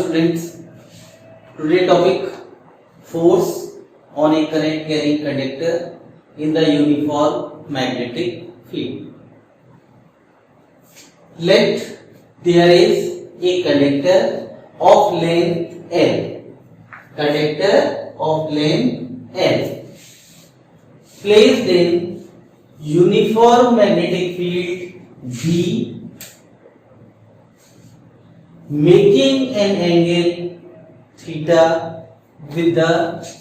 students, today topic force on a current carrying conductor in the uniform magnetic field. Let there is a conductor of length L. Conductor of length L placed in uniform magnetic field B, making an angle theta with the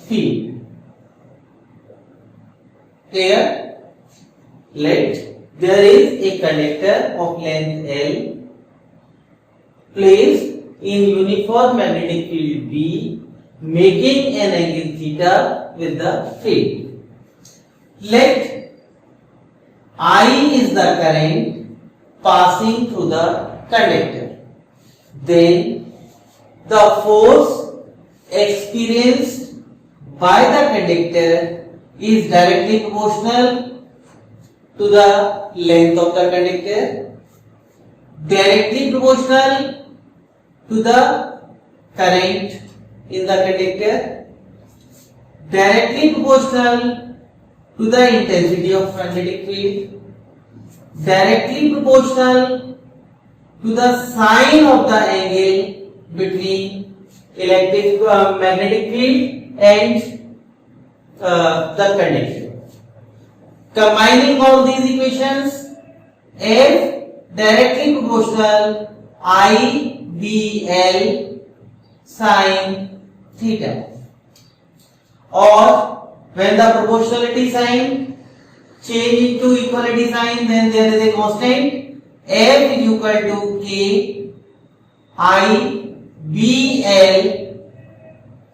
field. Clear? Let there is a conductor of length L placed in uniform magnetic field B, making an angle theta with the field. Let I is the current passing through the conductor. Then the force experienced by the conductor is directly proportional to the length of the conductor, directly proportional to the current in the conductor, directly proportional to the intensity of magnetic field, directly proportional to the sign of the angle between magnetic field and the conductor. Combining all these equations, F directly proportional IBL sin theta, or when the proportionality sign change into equality sign, then there is a constant F is equal to K I B L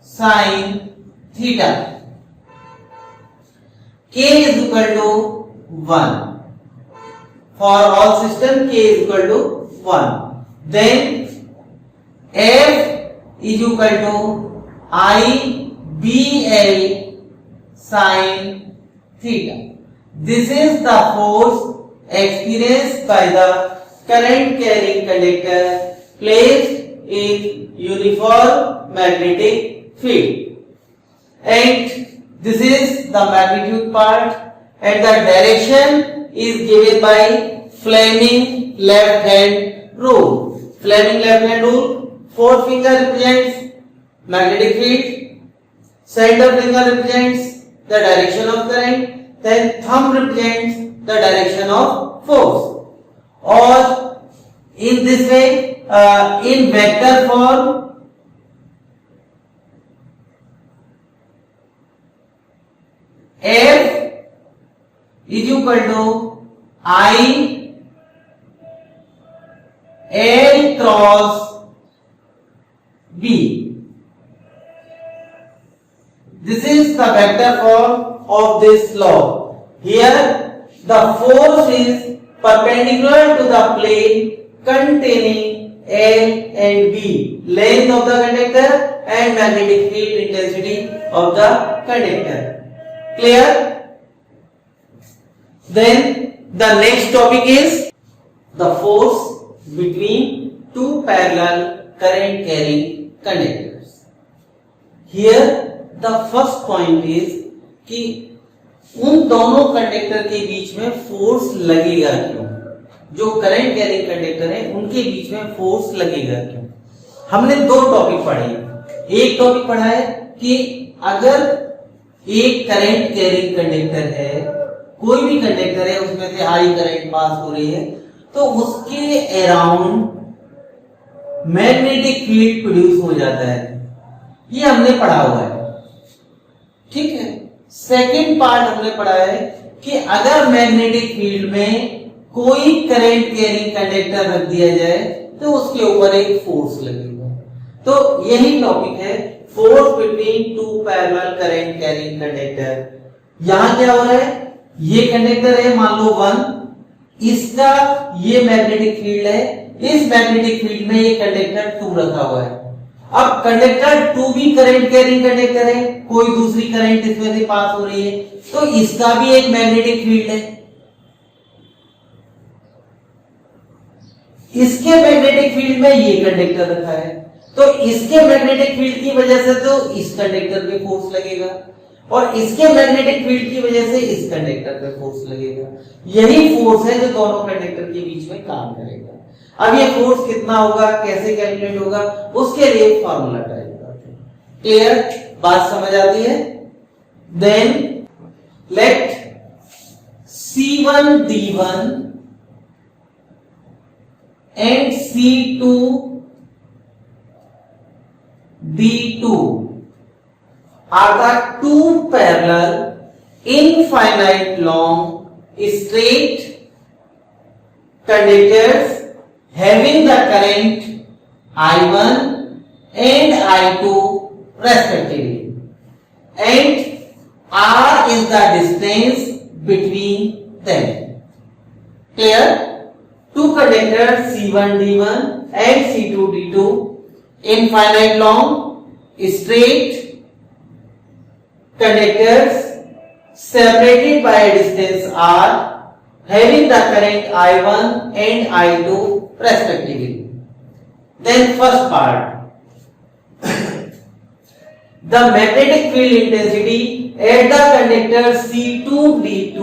sin theta. K is equal to 1. For all system, K is equal to 1. Then F is equal to I B L sin theta. This is the force experienced by the current carrying conductor placed in uniform magnetic field, and this is the magnitude part, and the direction is given by Fleming left hand rule. Fleming left hand rule, forefinger represents magnetic field, center finger represents the direction of current, then thumb represents the direction of force. Or in this way, in vector form, F is equal to I L cross B. This is the vector form of this law. Here the force is perpendicular to the plane containing L and B, length of the conductor and magnetic field intensity of the conductor. Clear? Then the next topic is the force between two parallel current carrying conductors. Here the first point is कि उन दोनों conductor के बीच में force लगेगा क्यों? जो current carrying conductor है उनके बीच में फोर्स लगेगा क्यों? हमने दो टॉपिक पढ़े। एक टॉपिक पढ़ा है कि अगर एक करंट कैरिंग कंडक्टर है, कोई भी कंडक्टर है, उसमें से आई करंट पास हो रही है, तो उसके अराउंड मैग्नेटिक फील्ड प्रोड्यूस हो जाता है। ये हमने पढ़ा हुआ है, ठीक है। सेकेंड पार्ट हमने पढ़ा है कि अगर मैग्नेटिक फील्ड में कोई करंट कैरिंग कंडक्टर रख दिया जाए तो उसके ऊपर एक फोर्स लगेगा। तो यही टॉपिक है, force between two parallel current carrying conductor. यहां क्या हो रहा है, ये कंडक्टर है मान लो 1, इसका ये मैग्नेटिक फील्ड है, इस मैग्नेटिक फील्ड में ये कंडक्टर 2 रखा हुआ है। अब कंडक्टर 2 भी करंट कैरिंग कंडक्टर है, कोई दूसरी करंट इसमें से पास हो रही है, तो इसका भी एक मैग्नेटिक फील्ड है। इसके मैग्नेटिक फील्ड में ये कंडक्टर रखा है, तो इसके मैग्नेटिक फील्ड की वजह से तो इस कंडक्टर पे फोर्स लगेगा और इसके मैग्नेटिक फील्ड की वजह से इस कंडक्टर पे फोर्स लगेगा। यही फोर्स है जो दोनों कंडक्टर के बीच में काम करेगा। अब ये फोर्स कितना होगा, कैसे कैलकुलेट होगा, उसके लिए फॉर्मूला ट्राई करते हैं। क्लियर, बात समझ आती है? Then let C1 D1 and C2 D2 are the two parallel infinite long straight conductors having the current I1 and I2 respectively, and R is the distance between them. Clear? Two conductors C1 D1 and C2 D2, infinite long straight conductors separated by a distance R, having the current I1 and I2 respectively. Then first part, the magnetic field intensity at the conductor C2 D2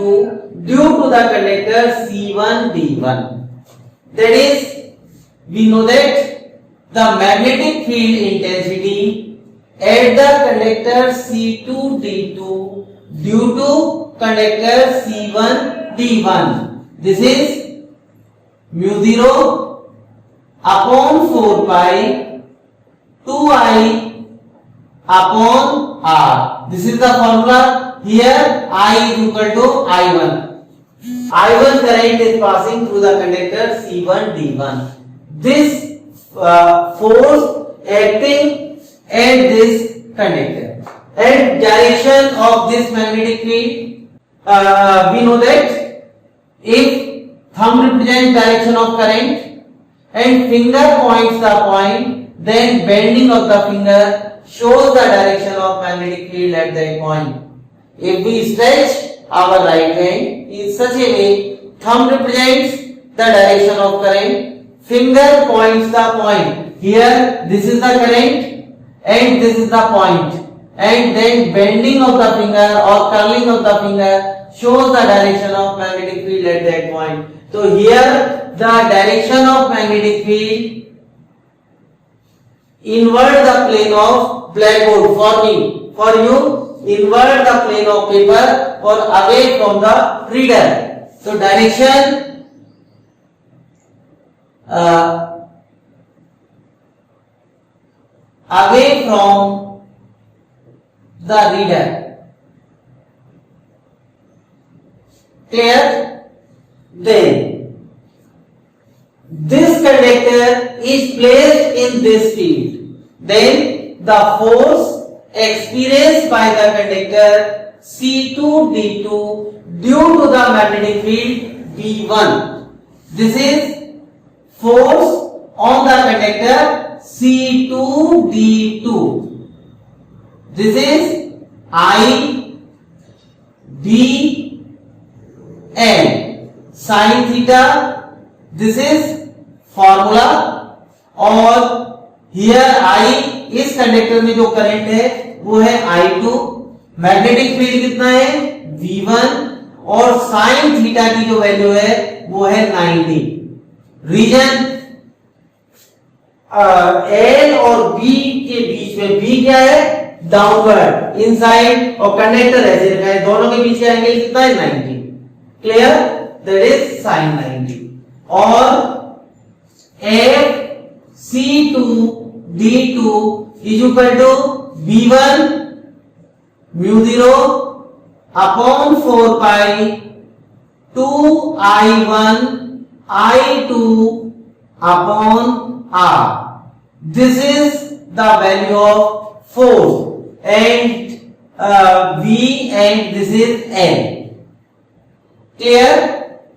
due to the conductor C1 D1. That is, we know that the magnetic field intensity at the conductor C2 D2 due to conductor C1 D1. This is mu 0 upon 4 pi 2I upon R. This is the formula. Here I is equal to I1. I1 current is passing through the conductor C1 D1. This force acting at this conductor, and direction of this magnetic field, we know that if thumb represents direction of current and finger points the point, then bending of the finger shows the direction of magnetic field at that point. If we stretch our right hand in such a way, thumb represents the direction of current, finger points the point. Here this is the current and this is the point, and then bending of the finger or curling of the finger shows the direction of magnetic field at that point. So here the direction of magnetic field invert the plane of blackboard for me. For you, invert the plane of paper or away from the reader. So direction away from the reader. Clear? Then this conductor is placed in this field. Then the force experienced by the conductor C2 D2 due to the magnetic field V1. This is force on the conductor C2 D2. This is I B N sin theta. This is formula, और here I इस conductor में जो current है वो है I2, magnetic field कितना है V1, और साइन थीटा की जो वैल्यू है वो है 90। रीजन L और B के बीच में, B क्या है डाउनवर्ड इनसाइड, और कंडक्टर ऐसे रखा है, दोनों के बीच का एंगल कितना है 90। क्लियर? That is sine 90। और F C2 D2 is equal to B1 mu 0 upon 4 pi 2I1 I2 upon R. This is the value of force, and V, and this is N. Clear?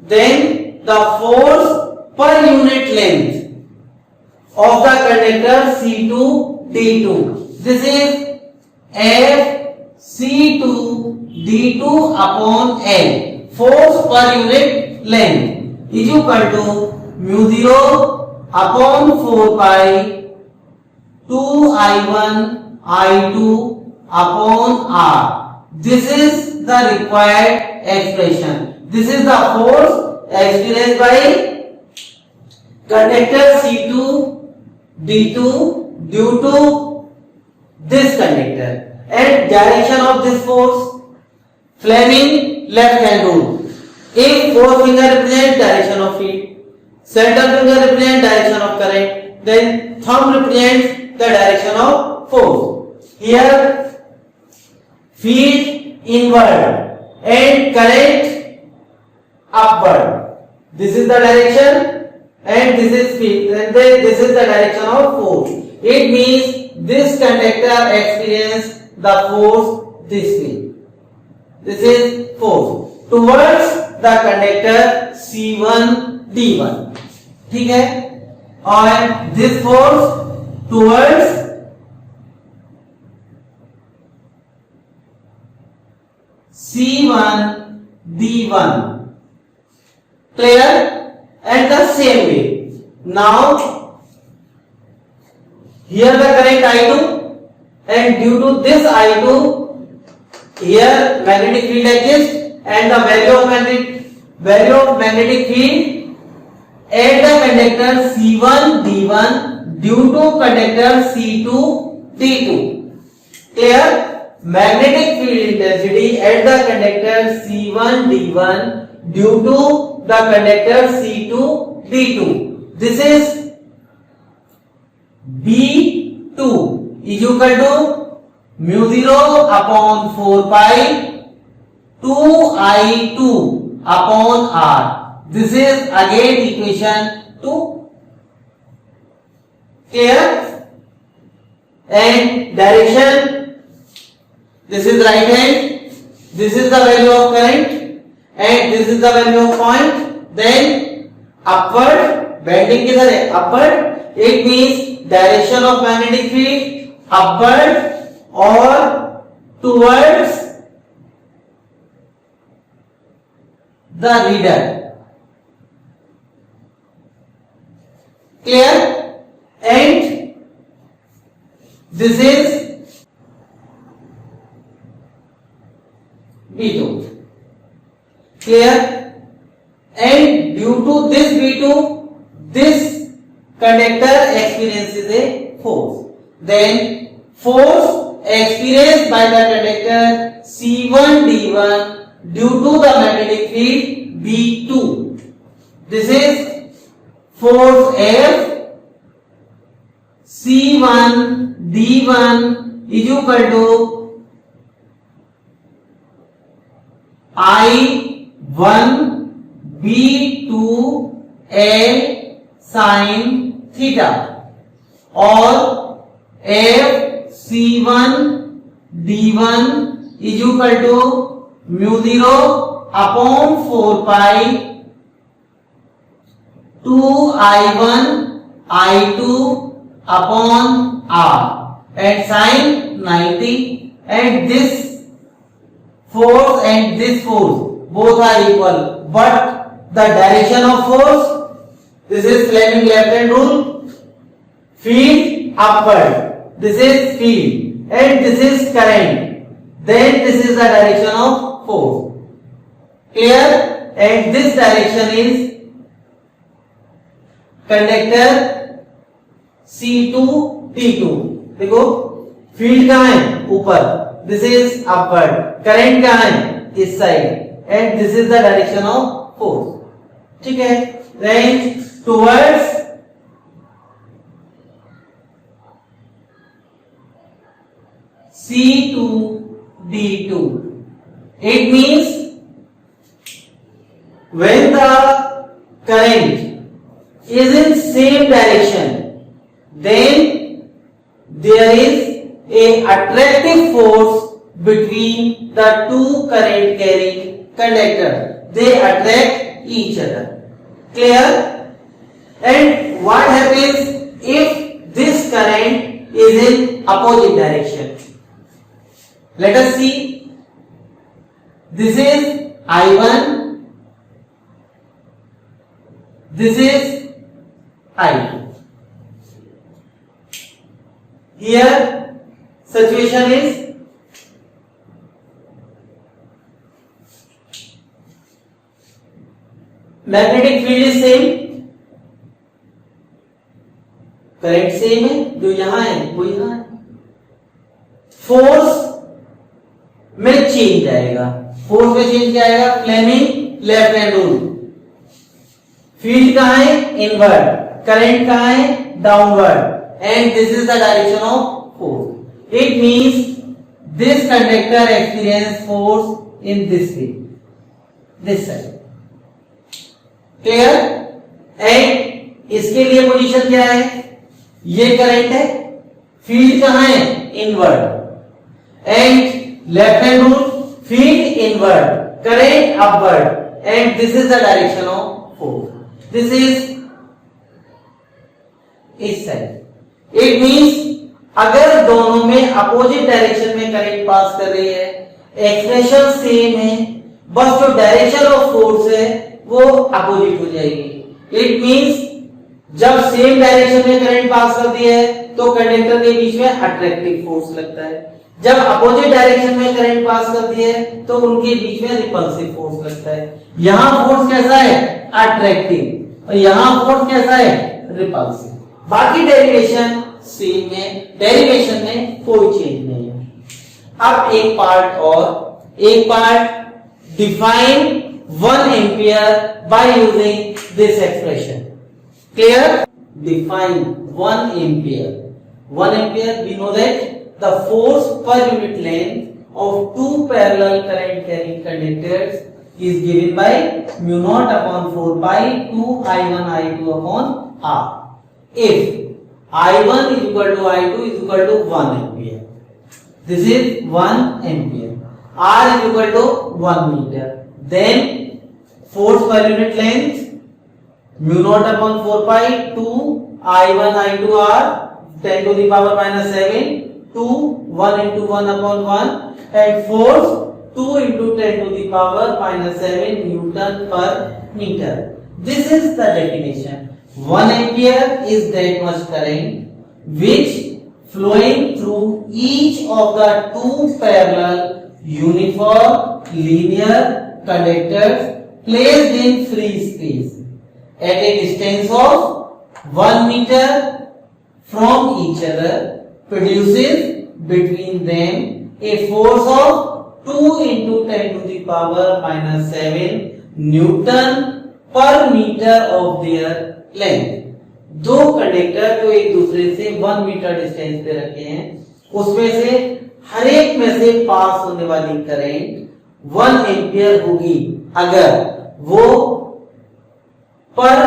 Then the force per unit length of the conductor C2 D2. This is F C2 D2 upon N. Force per unit length is equal to mu 0 upon 4 pi 2I1 I2 upon R. This is the required expression. This is the force experienced by conductor C2 D2 due to this conductor. And direction of this force, Fleming left hand rule. If forefinger represents direction of field, center finger represents direction of current, then thumb represents the direction of force. Here field inward and current upward. This is the direction and this is field, and then this is the direction of force. It means this conductor experiences the force this way. This is force towards the conductor C1 D1. ठीक है? और this force towards C1 D1. Clear? And the same way. Now here the current I2, and due to this I2 here magnetic field exists, and the value of magnetic field at the conductor C1 D1 due to conductor C2 D2. Clear? Magnetic field intensity at the conductor C1 D1 due to the conductor C2 D2. This is B2 is equal to mu 0 upon 4 pi 2I2 upon R. This is again equation 2. Clear? And direction, this is right hand, this is the value of current, and this is the value of point. Then upward, bending किधर है? Upward. It means direction of magnetic field upward or towards the reader. Clear? And this is B2. Clear? And due to this B2, this conductor experiences a force. Then force experienced by the conductor C1 D1 due to the magnetic field B2. This is force F. C1 D1 is equal to I1 B2 L sin theta, or F C1 D1 is equal to mu 0 upon 4 pi 2I1 I2 upon R, and sin 90, and this force and this force both are equal, but the direction of force, this is Fleming left hand rule, field upward, this is field, and this is current, then this is the direction of force. Clear? And this direction is conductor C2 D2. देखो field कहाँ है? ऊपर. This is upward. Current कहाँ है? इस side. And this is the direction of force. ठीक है? Then towards C2 D2. It means when the current is in same direction, then there is a attractive force between the two current carrying conductor. They attract each other. Clear? And what happens if this current is in opposite direction? Let us see. This is I1. This is I2. here situation is magnetic field is same, current same है, जो यहां है वो यहां है, force में change आएगा, force में चेंज क्या आएगा, Fleming left hand rule, field कहां है, इनवर्ड, करंट कहां है, downward, and this is the direction of force. It means this conductor experience force in this way, this side, clear. And इसके लिए पोजीशन क्या है, ये करंट है, फील्ड कहां है, inward, and left hand rule, field inward, current upward, and this is the direction of force. This is इस side. It means अगर दोनों में अपोजिट डायरेक्शन में करंट पास कर रही है, एक्सप्रेशन सेम है, बस जो डायरेक्शन ऑफ फोर्स है वो अपोजिट हो जाएगी. इट मींस जब सेम डायरेक्शन में करंट पास कर दिया है तो कंडक्टर के बीच में अट्रैक्टिव फोर्स लगता है, जब अपोजिट डायरेक्शन में करंट पास कर दिया है तो उनके बीच में रिपल्सिव फोर्स लगता है. यहां फोर्स कैसा है, अट्रैक्टिव, और यहां फोर्स कैसा है, रिपल्सिव. बाकी डेरिवेशन सेम है, डेरिवेशन में कोई चेंज नहीं है. अब एक part define 1 ampere by using this expression. Clear? Define 1 ampere. 1 ampere, we know that the force per unit length of two parallel current carrying conductors is given by mu naught upon 4 pi 2 I1 I2 upon R. If I1 is equal to I2 is equal to 1 ampere. This is 1 ampere. R is equal to 1 meter. Then force per unit length mu naught upon 4 pi 2 I1 I2 R 10 to the power minus 7 2 1 into 1 upon 1 and force 2 into 10 to the power minus 7 Newton per meter. This is the definition. 1 ampere is that much current which flowing through each of the two parallel uniform linear conductors placed in free space at a distance of 1 meter from each other produces between them a force of 2 into 10 to the power minus 7 Newton per meter of their length. दो conductor जो एक दूसरे से 1 metre distance पे रखे हैं, उसमें से हर एक में से पास होने वाली करंट 1 एम्पियर होगी अगर वो पर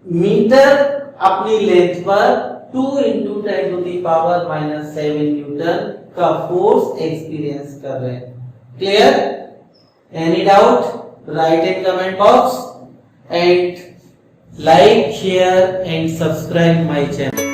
मीटर अपनी लेंथ पर 2 into 10 to the power minus 7 Newton का फोर्स एक्सपीरियंस कर रहे हैं. Clear? Any doubt? Right in comment box and like, share and subscribe my channel.